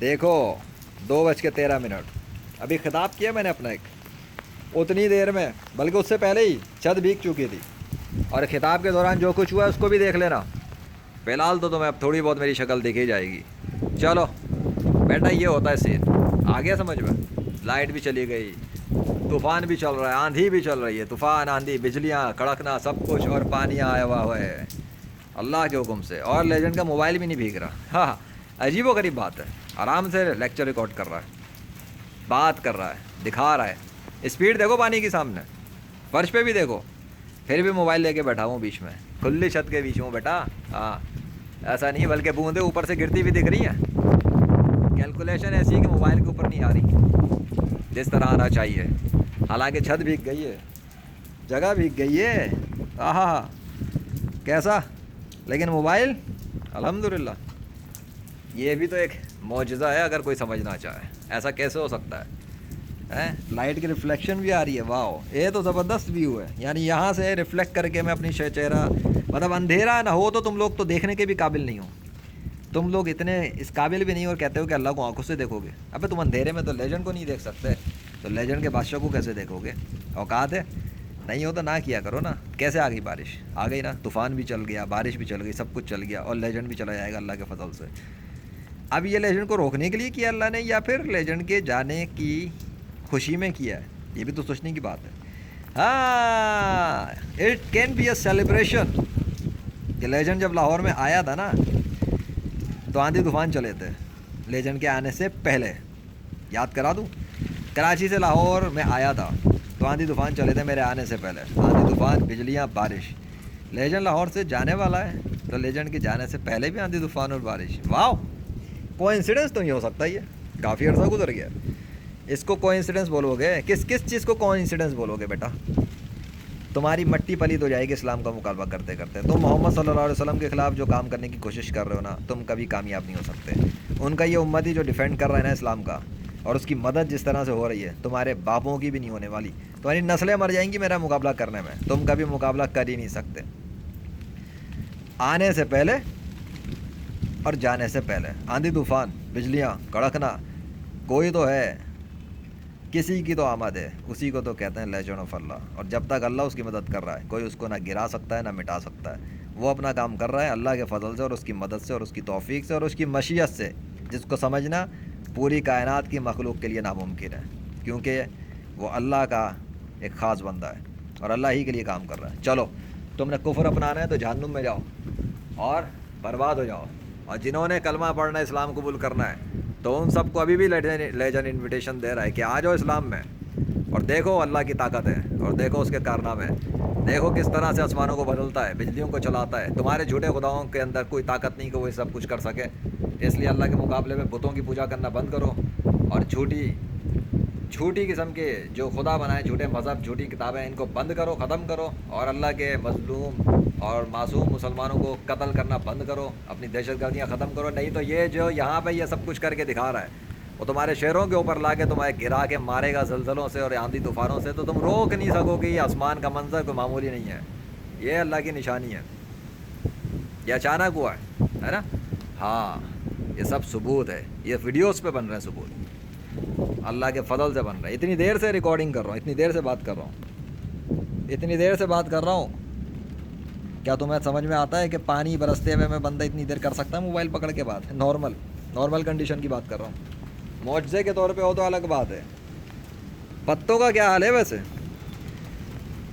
देखो 2:13, अभी ख़िताब किया मैंने अपना एक, उतनी देर में, बल्कि उससे पहले ही छत भीग चुकी थी। और ख़िताब के दौरान जो कुछ हुआ है उसको भी देख लेना। फ़िलहाल तो तुम्हें अब थोड़ी बहुत मेरी शक्ल दिख ही जाएगी। चलो बेटा, ये होता है सीन, आ गया समझ में। लाइट भी चली गई, तूफ़ान भी चल रहा है, आंधी भी चल रही है, तूफ़ान आंधी बिजलियाँ कड़कना सब कुछ, और पानी आया हुआ है अल्लाह के हुक्म से। और लेजेंड का मोबाइल भी नहीं भीग रहा। हाँ, अजीब व गरीब बात है। आराम से लेक्चर रिकॉर्ड कर रहा है, बात कर रहा है, दिखा रहा है। स्पीड देखो पानी के सामने, फर्श पे भी देखो, फिर भी मोबाइल लेके बैठा हूँ बीच में, खुली छत के बीच हूँ बेटा। हाँ, ऐसा नहीं, बल्कि बूंदें ऊपर से गिरती भी दिख रही हैं। कैलकुलेशन ऐसी है कि मोबाइल के ऊपर नहीं आ रही जिस तरह आना चाहिए। हालांकि छत भीग गई है, जगह भीग गई है, आहा कैसा, लेकिन मोबाइल अल्हम्दुलिल्लाह। ये भी तो एक मौजज़ा है अगर कोई समझना चाहे। ऐसा कैसे हो सकता है? लाइट की रिफ्लेक्शन भी आ रही है, वाह, ये तो ज़बरदस्त व्यू है। यानी यहाँ से रिफ्लेक्ट करके मैं अपनी चेहरा, मतलब अंधेरा ना हो तो तुम लोग तो देखने के भी काबिल नहीं हो। तुम लोग इतने इस काबिल भी नहीं, और कहते हो कि अल्लाह को आंखों से देखोगे। अबे तुम अंधेरे में तो लेजेंड को नहीं देख सकते, तो लेजेंड के बादशाह को कैसे देखोगे? औकात है? नहीं हो तो ना किया करो ना। कैसे आ गई बारिश? आ गई ना, तूफ़ान भी चल गया, बारिश भी चल गई, सब कुछ चल गया, और लेजेंड भी चला जाएगा अल्लाह के फजल से। अब ये लेजेंड को रोकने के लिए किया अल्लाह ने, या फिर लेजेंड के जाने की खुशी में किया है? ये भी तो सोचने की बात है। हाँ, it can be a celebration. ये लेजेंड जब लाहौर में आया था ना, तो आंधी तूफ़ान चले थे लेजेंड के आने से पहले। याद करा दूँ, कराची से लाहौर में आया था तो आंधी तूफ़ान चले थे मेरे आने से पहले। आंधी तूफ़ान, बिजलियाँ, बारिश। लेजेंड लाहौर से जाने वाला है तो लेजेंड के जाने से पहले भी आंधी तूफ़ान और बारिश। वाह, कोइंसिडेंस तो नहीं हो सकता ये, काफ़ी अर्सा गुजर गया। इसको कोइंसिडेंस बोलोगे? किस किस चीज़ को कोइंसिडेंस बोलोगे बेटा? तुम्हारी मट्टी पलीद हो जाएगी इस्लाम का मुकाबला करते करते। तुम मोहम्मद सल्लल्लाहु अलैहि वसल्लम के ख़िलाफ़ जो काम करने की कोशिश कर रहे हो ना, तुम कभी कामयाब नहीं हो सकते। उनका ये उम्मती जो डिफेंड कर रहा है ना इस्लाम का, और उसकी मदद जिस तरह से हो रही है, तुम्हारे बापों की भी नहीं होने वाली। तुम्हारी नस्लें मर जाएंगी मेरा मुकाबला करने में, तुम कभी मुकाबला कर ही नहीं सकते। आने से पहले और जाने से पहले आंधी तूफ़ान, बिजलियाँ कड़कना, कोई तो है, किसी की तो आमद है, उसी को तो कहते हैं लेजेंड ऑफ अल्लाह। और जब तक अल्लाह उसकी मदद कर रहा है, कोई उसको ना गिरा सकता है ना मिटा सकता है। वो अपना काम कर रहा है अल्लाह के फजल से, और उसकी मदद से, और उसकी तौफीक से, और उसकी मशीयत से, जिसको समझना पूरी कायनात की मखलूक के लिए नामुमकिन है, क्योंकि वो अल्लाह का एक ख़ास बंदा है और अल्लाह ही के लिए काम कर रहा है। चलो, तुमने कुफ्र अपनाना है तो जहन्नुम में जाओ और बर्बाद हो जाओ, और जिन्होंने कलमा पढ़ना है, इस्लाम कबूल करना है, तो उन सबको अभी भी लेजेंड इनविटेशन दे रहा है कि आ जाओ इस्लाम में, और देखो अल्लाह की ताकत है, और देखो उसके कारनामे, देखो किस तरह से आसमानों को बदलता है, बिजलियों को चलाता है। तुम्हारे झूठे खुदाओं के अंदर कोई ताकत नहीं कि वो सब कुछ कर सके, इसलिए अल्लाह के मुकाबले में बुतों की पूजा करना बंद करो, और झूठी किस्म के जो खुदा बनाए, झूठे मज़हब, झूठी किताबें, इनको बंद करो, ख़त्म करो, और अल्लाह के मज़लूम और मासूम मुसलमानों को कत्ल करना बंद करो, अपनी दहशतगर्दियाँ ख़त्म करो। नहीं तो ये जो यहाँ पे ये सब कुछ करके दिखा रहा है, वो तुम्हारे शहरों के ऊपर ला के तुम्हें गिरा के मारेगा ज़लज़लों से और आंधी तूफ़ानों से, तो तुम रोक नहीं सकोगे। ये आसमान का मंजर कोई मामूली नहीं है, ये अल्लाह की निशानी है, ये अचानक हुआ है ना। हाँ, ये सब सबूत है, ये वीडियोस पे बन रहे हैं सबूत, अल्लाह के फजल से बन रहा है। इतनी देर से रिकॉर्डिंग कर रहा हूँ, इतनी देर से बात कर रहा हूँ, इतनी देर से बात कर रहा हूँ। क्या तुम्हें समझ में आता है कि पानी बरसते हुए में बंदा इतनी देर कर सकता है मोबाइल पकड़ के बात? नॉर्मल कंडीशन की बात कर रहा हूँ। मुआवजे के तौर पे हो तो अलग बात है। पत्तों का क्या हाल है वैसे?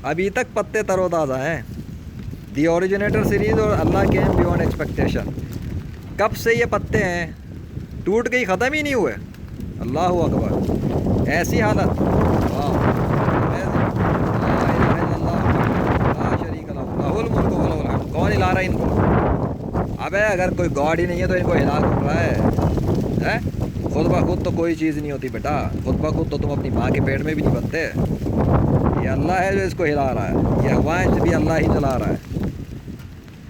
अभी तक पत्ते तरोताज़ा हैं। दी ओरिजिनेटर सीरीज़ और अल्लाह केम बियॉन्ड एक्सपेक्टेशन, कब से ये पत्ते हैं, टूट गई, ख़त्म ही नहीं हुए। अल्लाह अकबर, ऐसी हालत। कौन हिला रहा है इनको? अबे अगर कोई गॉड ही नहीं है तो इनको हिला रहा है? खुद ब खुद तो कोई चीज़ नहीं होती बेटा, खुद ब खुद तो तुम अपनी माँ के पेट में भी नहीं बनते। ये अल्लाह है जो इसको हिला रहा है, ये हवाएं भी अल्लाह ही चला रहा है।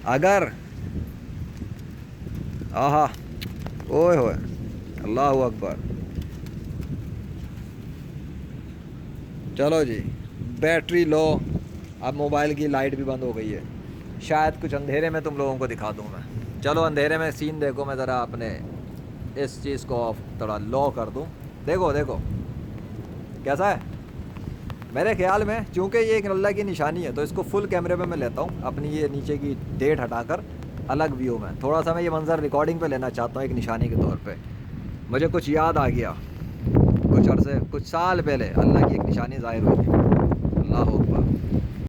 अगर आहा, ओए होए, अल्लाह अकबर। चलो जी, बैटरी लो, अब मोबाइल की लाइट भी बंद हो गई है। शायद कुछ अंधेरे में तुम लोगों को दिखा दूँ मैं। चलो अंधेरे में सीन देखो मैं ज़रा अपने اس چیز کو تھوڑا لو کر دوں. دیکھو دیکھو کیسا ہے. میرے خیال میں چونکہ یہ ایک اللہ کی نشانی ہے تو اس کو فل کیمرے پہ میں لیتا ہوں, اپنی یہ نیچے کی ڈیٹ ہٹا کر الگ ویو میں. تھوڑا سا میں یہ منظر ریکارڈنگ پہ لینا چاہتا ہوں ایک نشانی کے طور پہ. مجھے کچھ یاد آ گیا, کچھ عرصے کچھ سال پہلے اللہ کی ایک نشانی ظاہر ہوئی تھی. اللہ